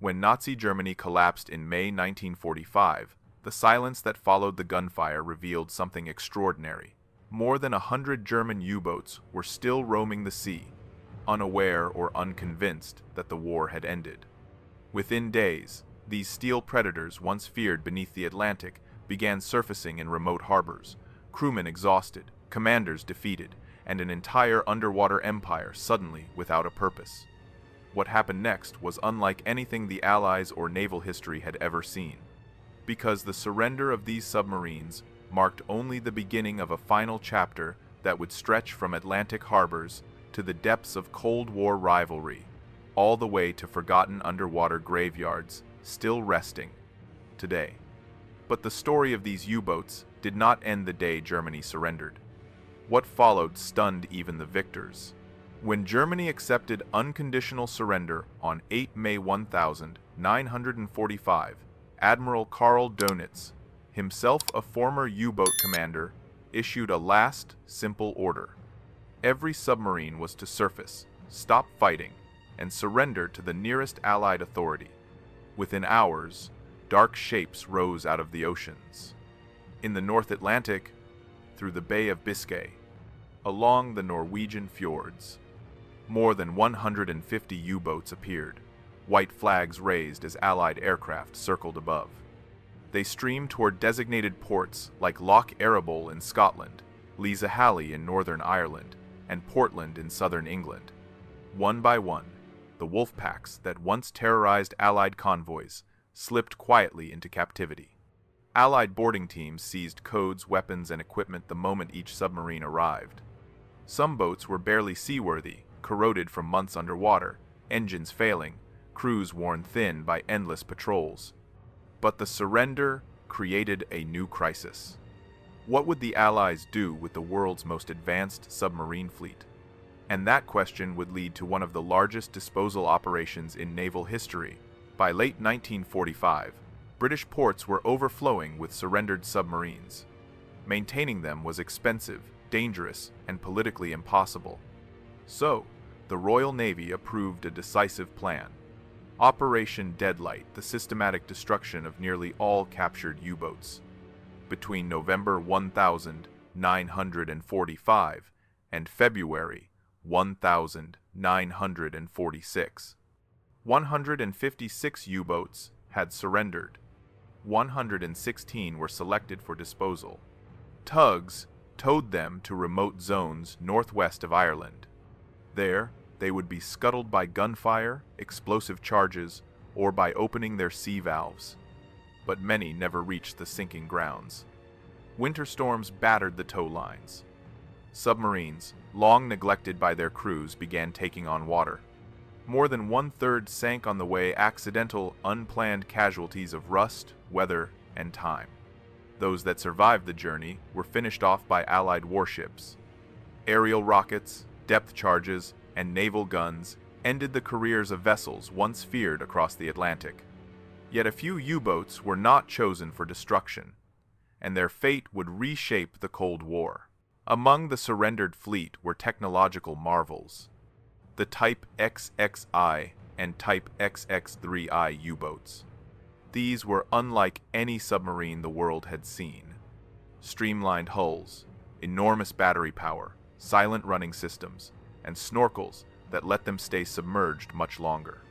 When Nazi Germany collapsed in May 1945, the silence that followed the gunfire revealed something extraordinary. More than 100 German U-boats were still roaming the sea, unaware or unconvinced that the war had ended. Within days, these steel predators once feared beneath the Atlantic began surfacing in remote harbors, crewmen exhausted, commanders defeated, and an entire underwater empire suddenly without a purpose. What happened next was unlike anything the Allies or naval history had ever seen, because the surrender of these submarines marked only the beginning of a final chapter that would stretch from Atlantic harbors to the depths of Cold War rivalry, all the way to forgotten underwater graveyards still resting today. But the story of these U-boats did not end the day Germany surrendered. What followed stunned even the victors. When Germany accepted unconditional surrender on 8 May 1945, Admiral Karl Dönitz, himself a former U-boat commander, issued a last, simple order. Every submarine was to surface, stop fighting, and surrender to the nearest Allied authority. Within hours, dark shapes rose out of the oceans. In the North Atlantic, through the Bay of Biscay, along the Norwegian fjords, more than 150 U-boats appeared, white flags raised as Allied aircraft circled above. They streamed toward designated ports like Loch Arable in Scotland, Leesahalley in Northern Ireland, and Portland in southern England. One by one, the wolf packs that once terrorized Allied convoys slipped quietly into captivity. Allied boarding teams seized codes, weapons, and equipment the moment each submarine arrived. Some boats were barely seaworthy, corroded from months underwater, engines failing, crews worn thin by endless patrols. But the surrender created a new crisis. What would the Allies do with the world's most advanced submarine fleet? And that question would lead to one of the largest disposal operations in naval history. By late 1945, British ports were overflowing with surrendered submarines. Maintaining them was expensive, dangerous, and politically impossible. So, the Royal Navy approved a decisive plan. Operation Deadlight, the systematic destruction of nearly all captured U-boats. Between November 1945 and February 1946, 156 U-boats had surrendered. 116 were selected for disposal. Tugs towed them to remote zones northwest of Ireland. There, they would be scuttled by gunfire, explosive charges, or by opening their sea valves. But many never reached the sinking grounds. Winter storms battered the tow lines. Submarines, long neglected by their crews, began taking on water. More than one-third sank on the way, accidental, unplanned casualties of rust, weather, and time. Those that survived the journey were finished off by Allied warships. Aerial rockets, depth charges, and naval guns ended the careers of vessels once feared across the Atlantic. Yet a few U-boats were not chosen for destruction, and their fate would reshape the Cold War. Among the surrendered fleet were technological marvels. The Type XXI and Type XX3I U-boats. These were unlike any submarine the world had seen. Streamlined hulls, enormous battery power, silent running systems, and snorkels that let them stay submerged much longer.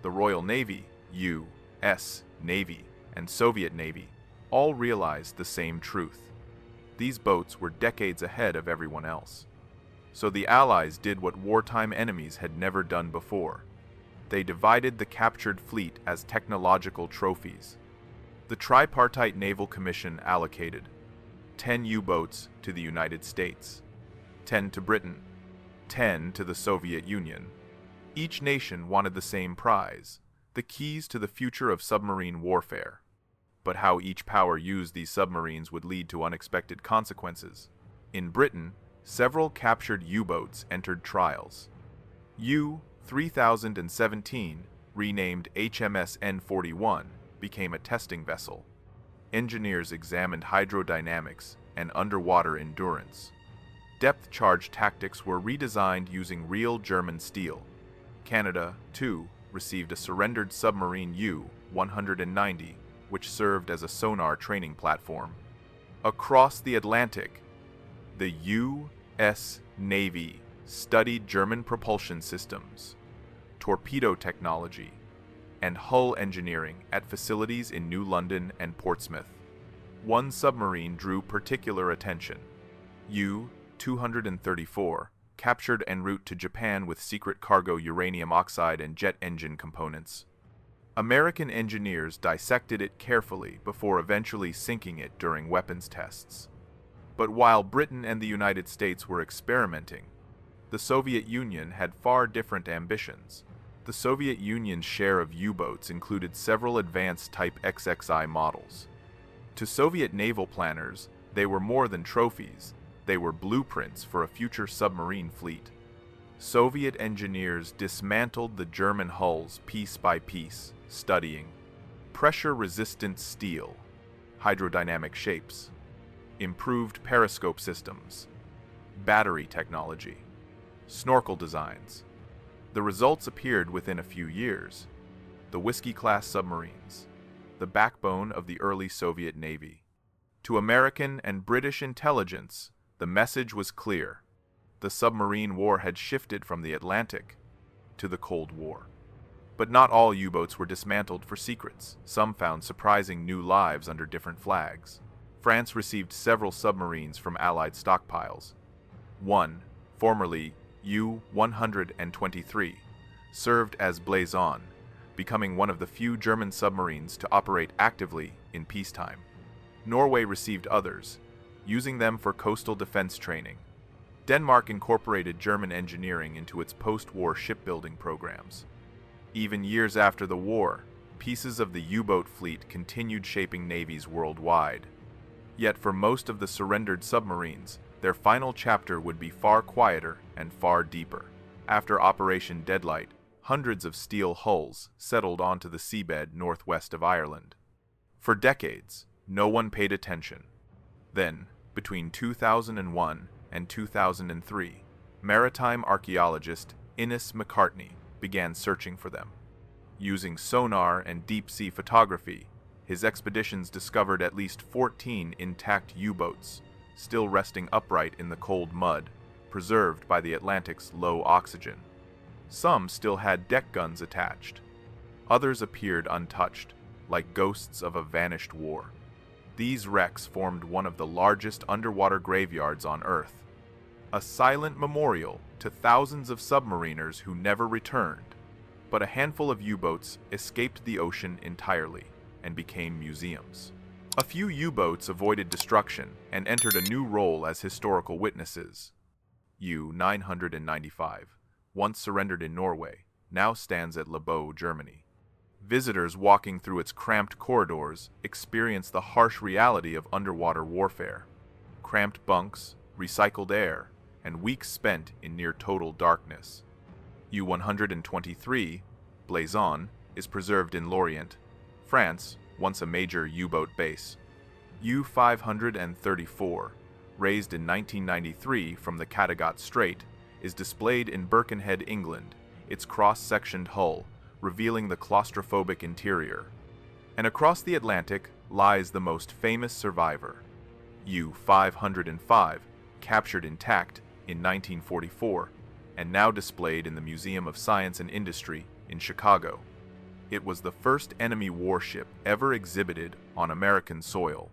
The Royal Navy, U.S. Navy, and Soviet Navy all realized the same truth. These boats were decades ahead of everyone else. So the Allies did what wartime enemies had never done before. They divided the captured fleet as technological trophies. The Tripartite Naval Commission allocated 10 U-boats to the United States, 10 to Britain, 10 to the Soviet Union. Each nation wanted the same prize, the keys to the future of submarine warfare. But how each power used these submarines would lead to unexpected consequences. In Britain, several captured U-boats entered trials. U-3017, renamed HMS N-41, became a testing vessel. Engineers examined hydrodynamics and underwater endurance. Depth charge tactics were redesigned using real German steel. Canada, too, received a surrendered submarine U-190, which served as a sonar training platform. Across the Atlantic, the U.S. Navy studied German propulsion systems, torpedo technology, and hull engineering at facilities in New London and Portsmouth. One submarine drew particular attention. U-234, captured en route to Japan with secret cargo uranium oxide and jet engine components. American engineers dissected it carefully before eventually sinking it during weapons tests. But while Britain and the United States were experimenting, the Soviet Union had far different ambitions. The Soviet Union's share of U-boats included several advanced Type XXI models. To Soviet naval planners, they were more than trophies. They were blueprints for a future submarine fleet. Soviet engineers dismantled the German hulls piece by piece, studying pressure-resistant steel, hydrodynamic shapes, improved periscope systems, battery technology, snorkel designs. The results appeared within a few years. The Whiskey-class submarines, the backbone of the early Soviet Navy. To American and British intelligence, the message was clear. The submarine war had shifted from the Atlantic to the Cold War. But not all U-boats were dismantled for secrets. Some found surprising new lives under different flags. France received several submarines from Allied stockpiles. One, formerly U-123, served as Blazon, becoming one of the few German submarines to operate actively in peacetime. Norway received others, using them for coastal defense training. Denmark incorporated German engineering into its post-war shipbuilding programs. Even years after the war, pieces of the U-boat fleet continued shaping navies worldwide. Yet for most of the surrendered submarines, their final chapter would be far quieter and far deeper. After Operation Deadlight, hundreds of steel hulls settled onto the seabed northwest of Ireland. For decades, no one paid attention. Then, between 2001 and 2003, maritime archaeologist Innes McCartney began searching for them. Using sonar and deep-sea photography, his expeditions discovered at least 14 intact U-boats, still resting upright in the cold mud, preserved by the Atlantic's low oxygen. Some still had deck guns attached. Others appeared untouched, like ghosts of a vanished war. These wrecks formed one of the largest underwater graveyards on Earth, a silent memorial to thousands of submariners who never returned. But a handful of U-boats escaped the ocean entirely and became museums. A few U-boats avoided destruction and entered a new role as historical witnesses. U-995, once surrendered in Norway, now stands at Lebow, Germany. Visitors walking through its cramped corridors experience the harsh reality of underwater warfare. Cramped bunks, recycled air, and weeks spent in near-total darkness. U-123, Blazon, is preserved in Lorient, France, once a major U-boat base. U-534, raised in 1993 from the Kattegat Strait, is displayed in Birkenhead, England, its cross-sectioned hull, revealing the claustrophobic interior. And across the Atlantic lies the most famous survivor, U-505, captured intact in 1944, and now displayed in the Museum of Science and Industry in Chicago. It was the first enemy warship ever exhibited on American soil.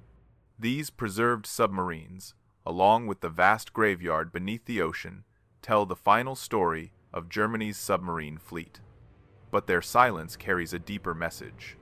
These preserved submarines, along with the vast graveyard beneath the ocean, tell the final story of Germany's submarine fleet. But their silence carries a deeper message.